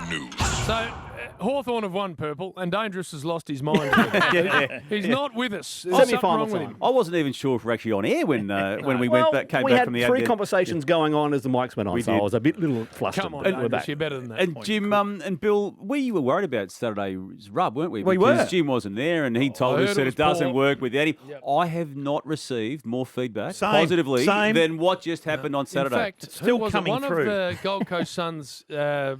of news. So, Hawthorn have won purple, and Dangerous has lost his mind. He's not with us. There's something wrong with him. I wasn't even sure if we're actually on air when we came back from the We had three conversations going on as the mics went on, so I was a little flustered. Come on, Dangerous, you're better than that. And Jim and Bill, we were worried about Saturday's rub, weren't we? We were. Because Jim wasn't there, and he told us that it doesn't work without him. Yep. I have not received more feedback positively than what just happened on Saturday. In fact, still coming one through. of the Gold Coast Suns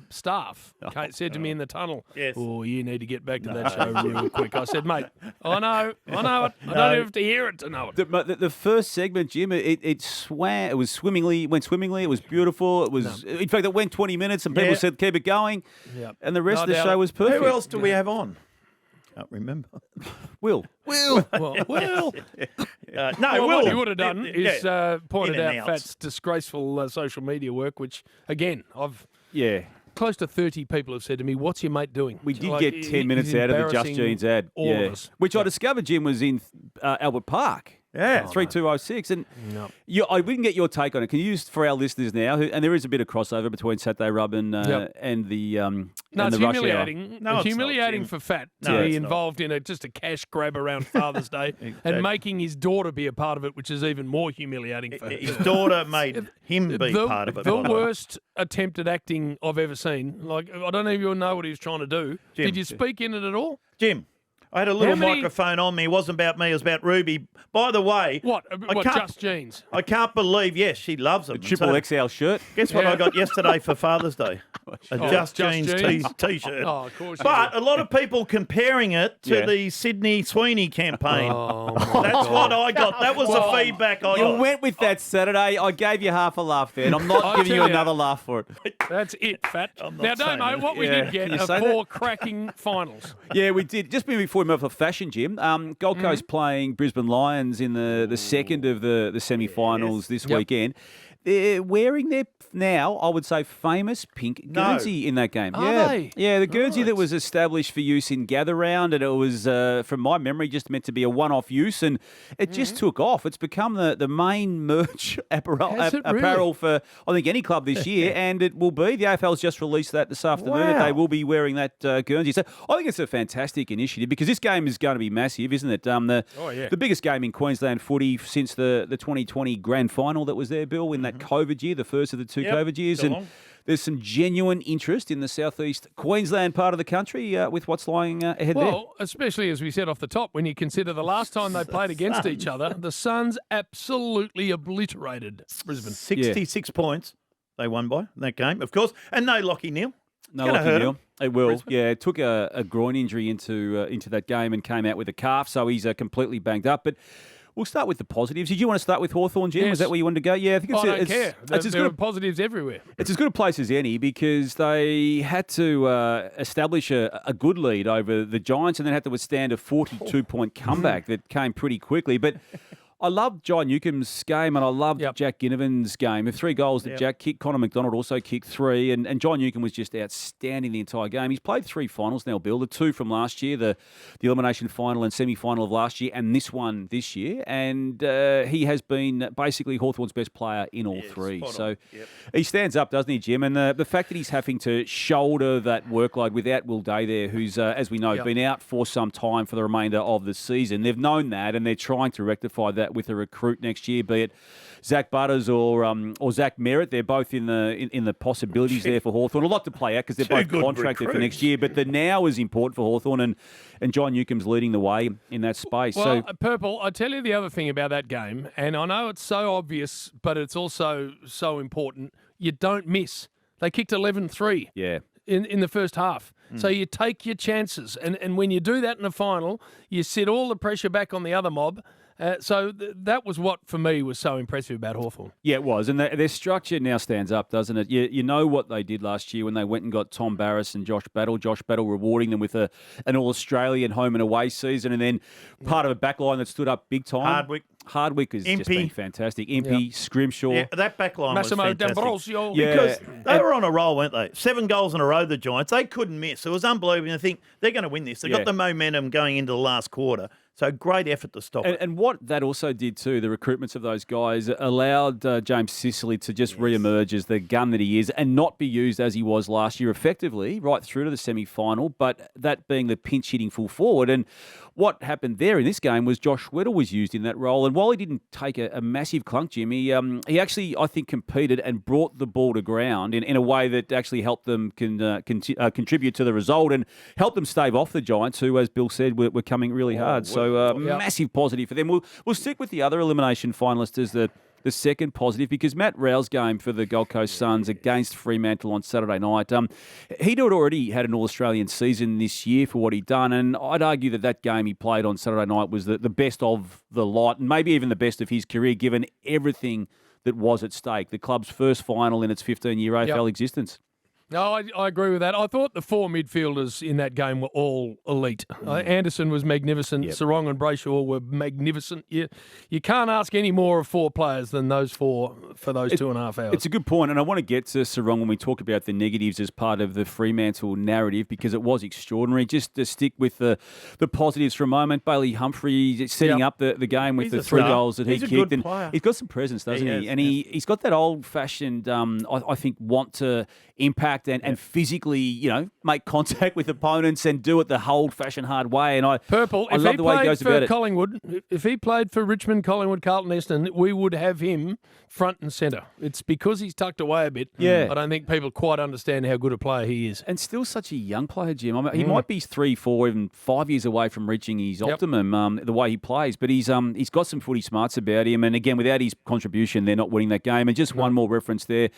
staff said to me in the tunnel, "Oh, you need to get back to that show real quick." I said, "Mate, I know it. I don't have to hear it to know it." The first segment, Jim, it swam. It was swimmingly. It went swimmingly. It was beautiful. It was, in fact, it went 20 minutes, and people said keep it going. Yep. And the rest No of the doubt. show was perfect. Who else do we have on? Can't remember. Will. Will. No, Well, Will. what he would have done is pointed In and out Fat's disgraceful social media work, which, again, Yeah. close to 30 people have said to me, "What's your mate doing?" We did get 10 minutes he's out of the Just embarrassing Jeans ad. all of us. Which I discovered, Jim, was in Albert Park. Yeah. 3206. And No. we can get your take on it. Can you use for our listeners now, and there is a bit of crossover between Saturday Rub and the No, and it's the rush hour. humiliating. No, it's humiliating not, for Fat No, to it's be not. involved in just a cash grab around Father's Day and making his daughter be a part of it, which is even more humiliating for His daughter made him be part of it. The by the way. worst attempt at acting I've ever seen. Like, I don't even know what he was trying to do. Jim. Did you speak in it at all? Jim, I had a little How many- microphone on me. It wasn't about me. It was about Ruby. By the way, What? I can't- Just Jeans? I can't believe, yes, she loves them. Triple XL shirt. Guess what Yeah. I got yesterday for Father's Day? A Just Just Jeans Jeans. T-shirt. Oh, of course. But a lot of people comparing it to Yeah. the Sydney Sweeney campaign. Oh, my That's God. what I got. That was Well, the feedback I You got. went with that Saturday. I gave you half a laugh there, and I'm not I giving you tell you- another laugh for it. That's it, Fat. I'm not Now, saying Damo, that. what we Yeah. did get Can you are say 4 cracking finals. Yeah, we did. Just before we move off fashion, Jim, Gold Coast playing Brisbane Lions in the second of the semi-finals this Yep. weekend. They're wearing their, now, I would say, famous pink No. Guernsey in that game. Are yeah. they? Yeah, the Guernsey that was established for use in Gather Round, and it was, from my memory, just meant to be a one-off use, and it just took off. It's become the main merch apparel, Has it really? apparel for, I think, any club this year, and it will be. The AFL's just released that this afternoon, that Wow. they will be wearing that Guernsey. So I think it's a fantastic initiative because this game is going to be massive, isn't it? The biggest game in Queensland footy since the 2020 grand final that was there, Bill, in that COVID year, the first of the two Yep, COVID years. Geelong. And there's some genuine interest in the southeast Queensland part of the country with what's lying ahead there. Well, especially as we said off the top, when you consider the last time they played against each other, the Suns absolutely obliterated Brisbane. 66 points they won by in that game, of course. And no Lockie Neal. No gonna lucky hurt Neil. him. It will. Brisbane. Yeah, it took a groin injury into that game and came out with a calf, so he's completely banged up. But we'll start with the positives. Did you want to start with Hawthorn, Jim? Yes. Was that where you wanted to go? Yeah, I think I don't care. it's as There good are positives everywhere. it's as good a place as any because they had to establish a good lead over the Giants and then had to withstand a 42-point comeback that came pretty quickly. But I loved John Newcomb's game and I loved Yep. Jack Ginnivan's game. The 3 goals that Jack kicked, Connor McDonald also kicked 3, and John Newcomb was just outstanding the entire game. He's played 3 finals now, Bill. The 2 from last year, the elimination final and semi-final of last year, and this one this year. And he has been basically Hawthorn's best player in all 3. spot So on. Yep. he stands up, doesn't he, Jim? And the fact that he's having to shoulder that workload without Will Day there, who's, as we know, Yep. been out for some time for the remainder of the season. They've known that, and they're trying to rectify that with a recruit next year, be it Zach Butters or Zach Merritt. They're both in the possibilities there for Hawthorn. A lot to play out because they're Two both good contracted for recruits. next year. But the now is important for Hawthorn, and John Newcomb's leading the way in that space. Well, so Purple, I tell you the other thing about that game, and I know it's so obvious, but it's also so important. You don't miss. They kicked 11-3. yeah. In the first half. So you take your chances. And when you do that in the final, you sit all the pressure back on the other mob. So that was what, for me, was so impressive about Hawthorn. Yeah, it was. And their structure now stands up, doesn't it? You know what they did last year when they went and got Tom Barris and Josh Battle. Josh Battle rewarding them with an All-Australian home and away season, and then part of a backline that stood up big time. Hardwick has just been fantastic. Impey, Scrimshaw. Yeah, that back line was Massimo fantastic. D'Ambrosio. Yeah. Because they were on a roll, weren't they? 7 goals in a row, the Giants. They couldn't miss. It was unbelievable. I think they're going to win this. They've Yeah. got the momentum going into the last quarter. So great effort to stop it. And what that also did too, the recruitments of those guys allowed James Sicily to just re-emerge as the gun that he is and not be used as he was last year effectively right through to the semi-final, but that being the pinch-hitting full forward. And what happened there in this game was Josh Weddle was used in that role. And while he didn't take a massive clunk, Jim, he actually, I think, competed and brought the ball to ground in a way that actually helped them contribute to the result and helped them stave off the Giants, who, as Bill said, were coming really hard. So massive positive for them. We'll stick with the other elimination finalist as the second positive, because Matt Rowe's game for the Gold Coast Suns against Fremantle on Saturday night, he'd already had an All-Australian season this year for what he'd done, and I'd argue that game he played on Saturday night was the best of the lot, and maybe even the best of his career, given everything that was at stake. The club's first final in its 15-year AFL existence. No, I agree with that. I thought the four midfielders in that game were all elite. Anderson was magnificent. Sarong and Brayshaw were magnificent. You can't ask any more of four players than those four for those 2.5 hours. It's a good point, and I want to get to Sarong when we talk about the negatives as part of the Fremantle narrative, because it was extraordinary. Just to stick with the positives for a moment, Bailey Humphrey setting up the game with the 3 goals that he kicked. And he's got some presence, doesn't he? And he's got that old-fashioned, I think, want to impact and physically, make contact with opponents and do it the old-fashioned hard way. And I love the way he goes about it. Collingwood, if he played for Richmond, Collingwood, Carlton, Essendon, we would have him front and centre. It's because he's tucked away a bit. I don't think people quite understand how good a player he is. And still such a young player, Jim. I mean, he might be 3, 4, even 5 years away from reaching his optimum, the way he plays. But he's got some footy smarts about him. And again, without his contribution, they're not winning that game. And just one more reference there.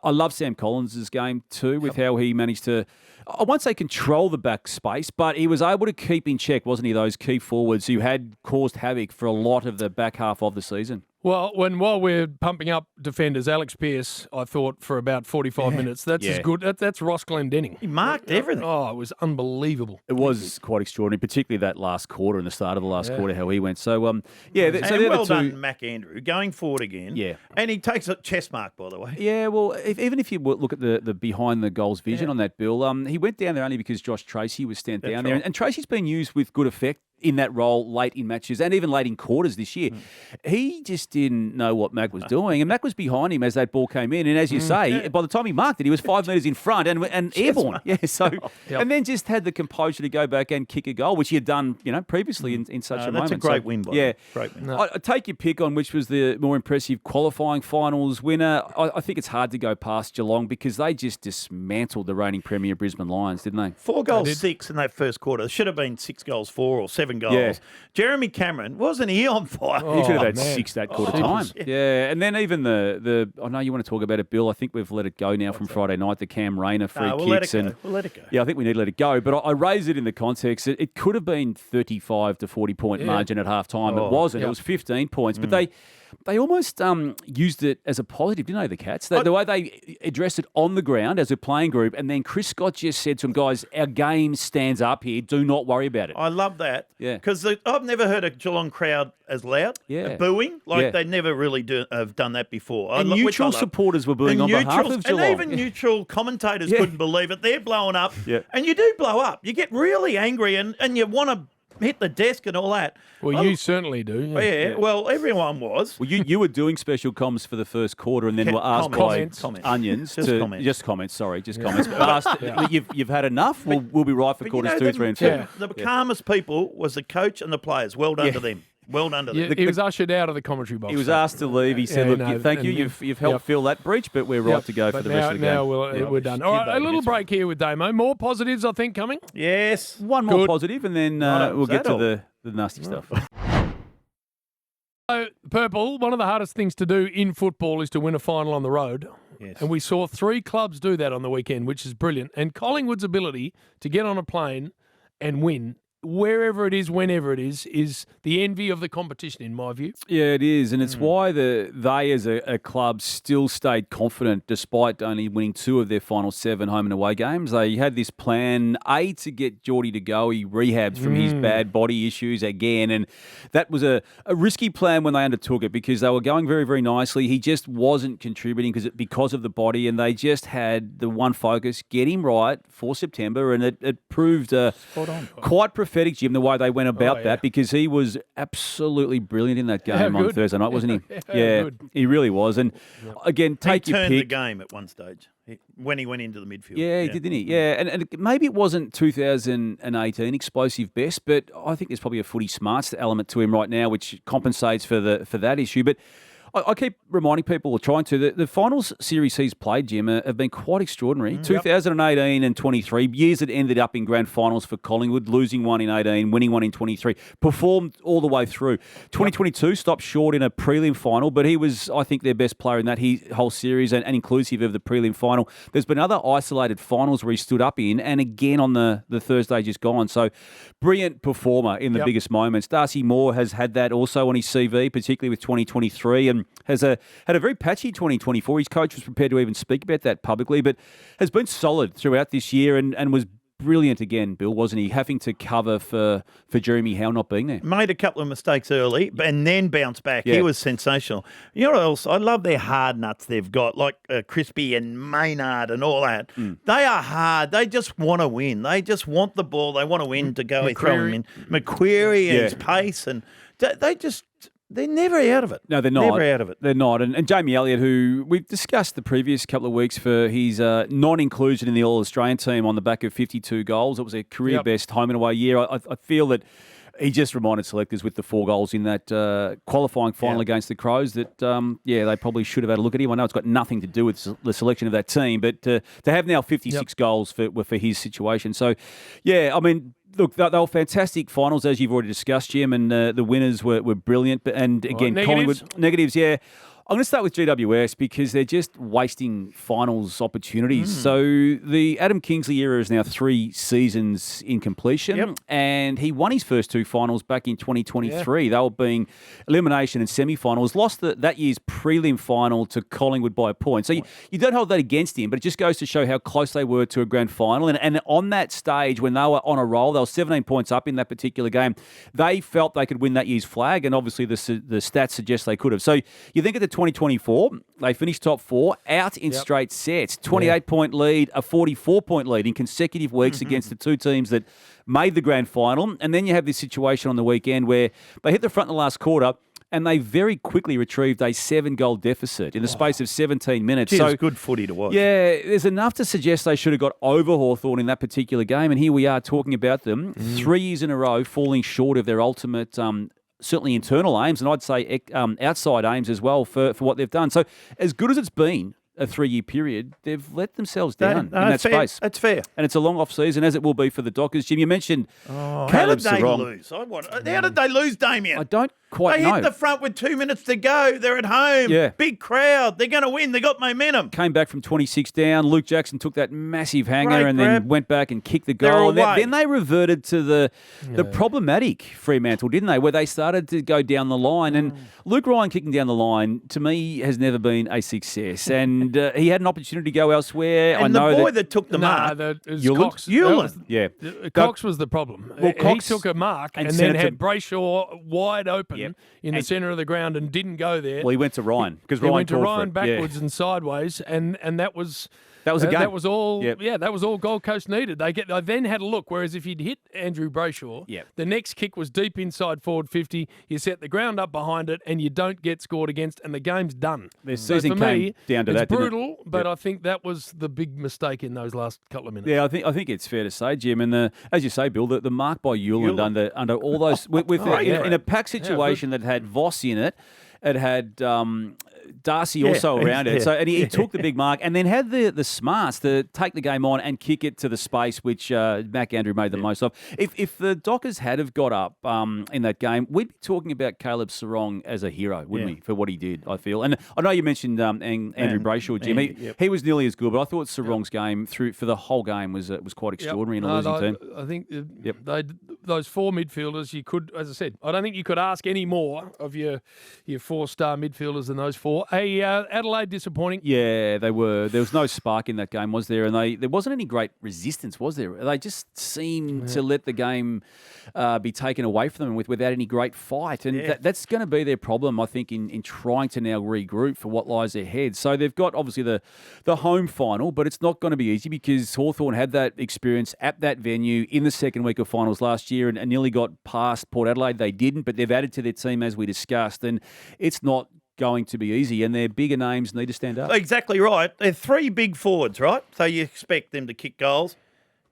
I love Sam Collins' game too, with how he managed to, I won't say control the back space, but he was able to keep in check, wasn't he, those key forwards who had caused havoc for a lot of the back half of the season. Well, while we're pumping up defenders, Alex Pearce, I thought, for about 45 minutes, that's as good. That's Ross Glendenning. He marked everything. Oh, it was unbelievable. It was quite extraordinary, particularly that last quarter and the start of the last quarter, how he went. So, and well done, Mac Andrew, going forward again. Yeah. And he takes a chest mark, by the way. Yeah, well, even if you look at the behind the goals vision on that, Bill, he went down there only because Josh Tracy was down there. And Tracy's been used with good effect in that role late in matches and even late in quarters this year. He just didn't know what Mac was doing, and Mac was behind him as that ball came in. And as you say, by the time he marked it, he was 5 metres in front and airborne. And then just had the composure to go back and kick a goal, which he had done, previously in such a moment. That's a great win, by great win. No. I take your pick on which was the more impressive qualifying finals winner. I think it's hard to go past Geelong because they just dismantled the reigning premier Brisbane Lions, didn't they? 4 goals, 6 in that first quarter. It should have been 6 goals, 4 or 7 goals. Yeah. Jeremy Cameron, wasn't he on fire? He should have had 6 that quarter time. Yeah, and then even the I know you want to talk about it, Bill. I think we've let it go now from Friday night, the Cam Rayner free kicks. We'll let it go. Yeah, I think we need to let it go. But I raised it in the context. It could have been 35 to 40 point margin at half time. It wasn't. It was 15 points. But they almost used it as a positive, didn't they, the Cats? The way they addressed it on the ground as a playing group, and then Chris Scott just said to them, guys, our game stands up here. Do not worry about it. I love that. Yeah. Because I've never heard a Geelong crowd as loud, booing, they never really have done that before. And neutral supporters were booing on behalf of Geelong. And even neutral commentators couldn't believe it. They're blowing up. Yeah. And you do blow up. You get really angry and you want to hit the desk and all that. Well, you certainly do. Yeah, well, everyone was. Well, you were doing special comms for the first quarter and then were asked by Onions just comments. Sorry, just comments. Asked, you've had enough? We'll be right for quarters 2, 3 and 4. The calmest people was the coach and the players. Well done to them. Well done to them. He was ushered out of the commentary box. He was asked to leave. He said, look, thank you. You've helped fill that breach, but we're right to go for the rest of the game. Now we're done. All right, a little break here with Damo. More positives, I think, coming. Yes. One more positive, and then we'll get to the nasty stuff. So, Purple, one of the hardest things to do in football is to win a final on the road. Yes. And we saw 3 clubs do that on the weekend, which is brilliant. And Collingwood's ability to get on a plane and win wherever it is, whenever it is the envy of the competition, in my view. Yeah, it is. And it's why they as a club still stayed confident despite only winning 2 of their final 7 home and away games. They had this plan, A, to get Geordie to go. He rehabs from his bad body issues again. And that was a risky plan when they undertook it because they were going very, very nicely. He just wasn't contributing because of the body. And they just had the one focus, get him right for September. And it proved quite prophetic pathetic, Jim, the way they went about that, because he was absolutely brilliant in that game on Thursday night, wasn't he? Good. He really was. And again, take he your turned pick. the game at one stage when he went into the midfield. Yeah, he did, didn't he? Yeah, and maybe it wasn't 2018 explosive best, but I think there's probably a footy smarts element to him right now, which compensates for that issue. But I keep reminding people, or trying to, the finals series he's played, Jim, have been quite extraordinary. 2018 and 23, years that ended up in grand finals for Collingwood, losing one in 18, winning one in 23, performed all the way through. 2022 stopped short in a prelim final, but he was, I think, their best player in that whole series and inclusive of the prelim final. There's been other isolated finals where he stood up in, and again on the Thursday just gone. So, brilliant performer in the biggest moments. Darcy Moore has had that also on his CV, particularly with 2023, and had a very patchy 2024. His coach was prepared to even speak about that publicly, but has been solid throughout this year and was brilliant again, Bill, wasn't he? Having to cover for Jeremy Howe not being there. Made a couple of mistakes early and then bounced back. Yeah. He was sensational. You know what else? I love their hard nuts they've got, like Crispy and Maynard and all that. They are hard. They just want to win. They just want the ball. They want to win to go throw him in. Macquarie and his pace. And they're never out of it. No, they're not. Never out of it. They're not. And Jamie Elliott, who we've discussed the previous couple of weeks for his non-inclusion in the All-Australian team on the back of 52 goals. It was a career-best home and away year. I feel that he just reminded selectors with the 4 goals in that qualifying final against the Crows that, they probably should have had a look at him. I know it's got nothing to do with the selection of that team, but to have now 56 goals for his situation. So, I mean, look, they were fantastic finals, as you've already discussed, Jim, and the winners were brilliant. And again, Collingwood negatives, I'm going to start with GWS because they're just wasting finals opportunities. So the Adam Kingsley era is now 3 seasons in completion, and he won his first 2 finals back in 2023. They were being elimination and semi-finals. Lost that year's prelim final to Collingwood by a point. So you don't hold that against him, but it just goes to show how close they were to a grand final. And on that stage, when they were on a roll, they were 17 points up in that particular game. They felt they could win that year's flag, and obviously the stats suggest they could have. So you think of the 2024, they finished top 4, out in straight sets, 28-point lead, a 44-point lead in consecutive weeks against the 2 teams that made the grand final. And then you have this situation on the weekend where they hit the front in the last quarter and they very quickly retrieved a 7-goal deficit in the space of 17 minutes. So good footy to watch. Yeah, there's enough to suggest they should have got over Hawthorn in that particular game. And here we are talking about them 3 years in a row falling short of their ultimate certainly internal aims, and I'd say outside aims as well for what they've done. So as good as it's been, a 3-year period, they've let themselves down in that space. That's fair. And it's a long off-season, as it will be for the Dockers. Jim, you mentioned how Caleb did they Sarong. lose? How did they lose, Damian? I don't quite know. They hit the front with 2 minutes to go. They're at home. Yeah. Big crowd. They're going to win. They got momentum. Came back from 26 down. Luke Jackson took that massive hanger and then went back and kicked the goal. And then they reverted to the problematic Fremantle, didn't they? Where they started to go down the line. And Luke Ryan kicking down the line, to me, has never been a success. And he had an opportunity to go elsewhere. And the boy that took the mark, Cox. Cox was the problem. Well, Cox took a mark and then had Brayshaw wide open in the centre of the ground and didn't go there. Well, he went to Ryan because Ryan went to Ryan backwards and sideways, and that was a game. That was all. That was all Gold Coast needed. They then had a look. Whereas if you'd hit Andrew Brayshaw, the next kick was deep inside forward 50. You set the ground up behind it, and you don't get scored against, and the game's done. Their season came down to that. It's brutal, but I think that was the big mistake in those last couple of minutes. Yeah, I think it's fair to say, Jim, and as you say, Bill, the mark by Hewland under all those in a pack situation that had Voss in it. It had Darcy also around it. So and he took the big mark and then had the smarts to take the game on and kick it to the space, which Mac Andrew made the most of. If the Dockers had have got up in that game, we'd be talking about Caleb Sarong as a hero, wouldn't we, for what he did, I feel. And I know you mentioned Andrew Brayshaw, Jim. He was nearly as good, but I thought Sarong's game for the whole game was quite extraordinary in a losing team. I think those 4 midfielders, you could, as I said, I don't think you could ask any more of your 4-star midfielders than those 4. Adelaide disappointing. Yeah, they were. There was no spark in that game, was there? And there wasn't any great resistance, was there? They just seemed to let the game be taken away from them without any great fight. And that's going to be their problem, I think, in trying to now regroup for what lies ahead. So they've got, obviously, the home final, but it's not going to be easy because Hawthorn had that experience at that venue in the second week of finals last year. year and nearly got past Port Adelaide. They didn't, but they've added to their team as we discussed, and it's not going to be easy, and their bigger names need to stand up. Exactly right. They're three big forwards, right? So you expect them to kick goals.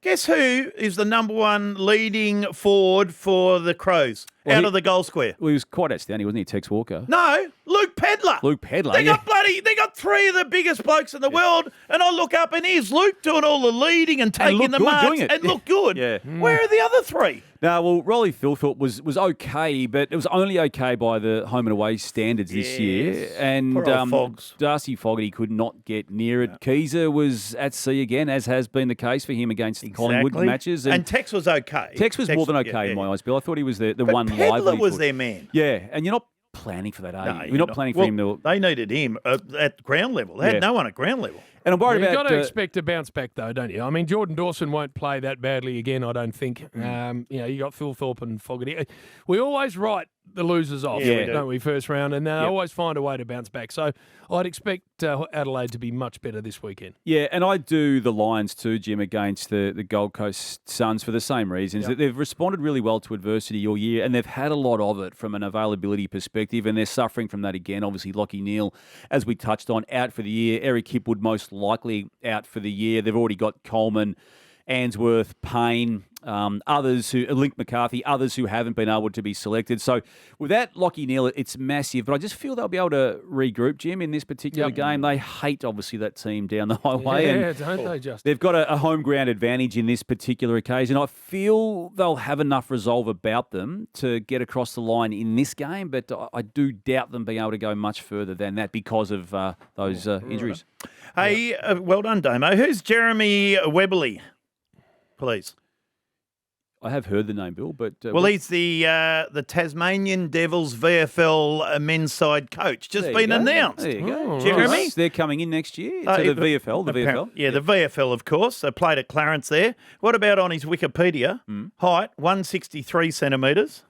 Guess who is the number one leading forward for the Crows out of the goal square? Well, he was quite outstanding, wasn't he, Tex Walker? No, Luke Pedlar. Luke Pedlar, They got three of the biggest blokes in the world, and I look up and here's Luke doing all the leading and taking the marks and look good. Yeah. Where are the other three? No, well, Rolly Philthorpe was okay, but it was only okay by the home and away standards this year. And Poor old Fogs. Darcy Fogarty could not get near it. Keezer was at sea again, as has been the case for him against the Collingwood matches. And Tex was okay. Tex was more than okay in my eyes, Bill. I thought he was the but one Pedlar lively. was their man. Yeah, and you're not planning for that, are you? No, You're not planning for him to... They needed him at ground level. They had no one at ground level. And I'm worried You've about... got to expect a bounce back, though, don't you? I mean, Jordan Dawson won't play that badly again, I don't think. You got Phil Thorpe and Fogarty. We always write the losers off, don't we, first round, and they always find a way to bounce back. So I'd expect Adelaide to be much better this weekend. Yeah, and I do the Lions too, Jim, against the Gold Coast Suns for the same reasons. That they've responded really well to adversity all year, and they've had a lot of it from an availability perspective, and they're suffering from that again. Obviously, Lachie Neale, as we touched on, out for the year. Eric Hipwood most likely out for the year. They've already got Coleman, Answorth, Payne, others who Link McCarthy, others who haven't been able to be selected. So without Lachie Neale, it's massive. But I just feel they'll be able to regroup, Jim, in this particular game. They hate, obviously, that team down the highway. Yeah, don't they, just? They've got a home ground advantage in this particular occasion. I feel they'll have enough resolve about them to get across the line in this game, but I do doubt them being able to go much further than that because of those injuries. Hey, well done, Damo. Who's Jeremy Webberley, please? I have heard the name, Bill, but... he's the Tasmanian Devils VFL men's side coach. Just been announced. There you go. Jeremy? Right. They're coming in next year to the VFL. The VFL. Yeah, the VFL, of course. They played at Clarence there. What about on his Wikipedia? Height, 163 centimetres.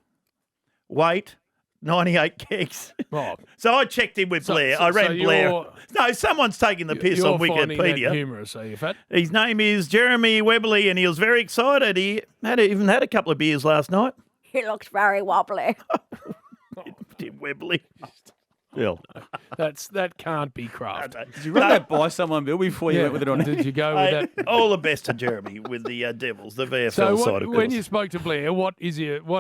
Weight, 98 kegs. Oh. So I checked in with Blair. I ran Blair. No, someone's taking the piss on Wikipedia. You're humorous, are you, Fat? His name is Jeremy Webberley, and he was very excited. He even had a couple of beers last night. He looks very wobbly. Tim Webberley. Bill. That can't be craft. Did you run that by someone, Bill, before you went with it on? Did you go with that? All the best to Jeremy with the Devils, the VFL So side, of course. when you spoke to Blair, what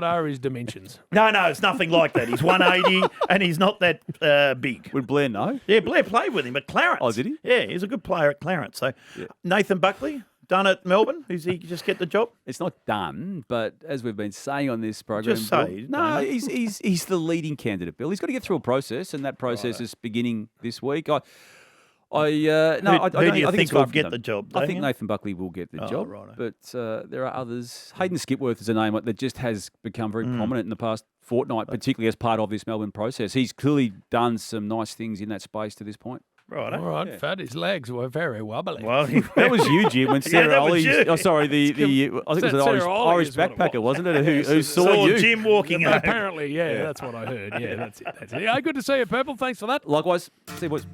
are his dimensions? No, it's nothing like that. He's 180 and he's not that big. Would Blair know? Yeah, Blair played with him at Clarence. Oh, did he? Yeah, he's a good player at Clarence. So Nathan Buckley, done at Melbourne. Does he just get the job? It's not done, but as we've been saying on this program, Just say. no, he's the leading candidate, Bill. He's got to get through a process, and that process is beginning this week. I Who do you think will get the job? I think Nathan Buckley will get the job, but there are others. Hayden Skipworth is a name that just has become very prominent in the past fortnight, particularly as part of this Melbourne process. He's clearly done some nice things in that space to this point. Right. All right, Fat. His legs were very wobbly. Well, that was you, Jim, when Sarah Ollie. Oh, sorry, I think it was an Irish backpacker, wasn't it? Who saw you? Jim walking up. Apparently, that's what I heard. Yeah, that's it. Yeah, good to see you, Purple. Thanks for that. Likewise. See you, boys.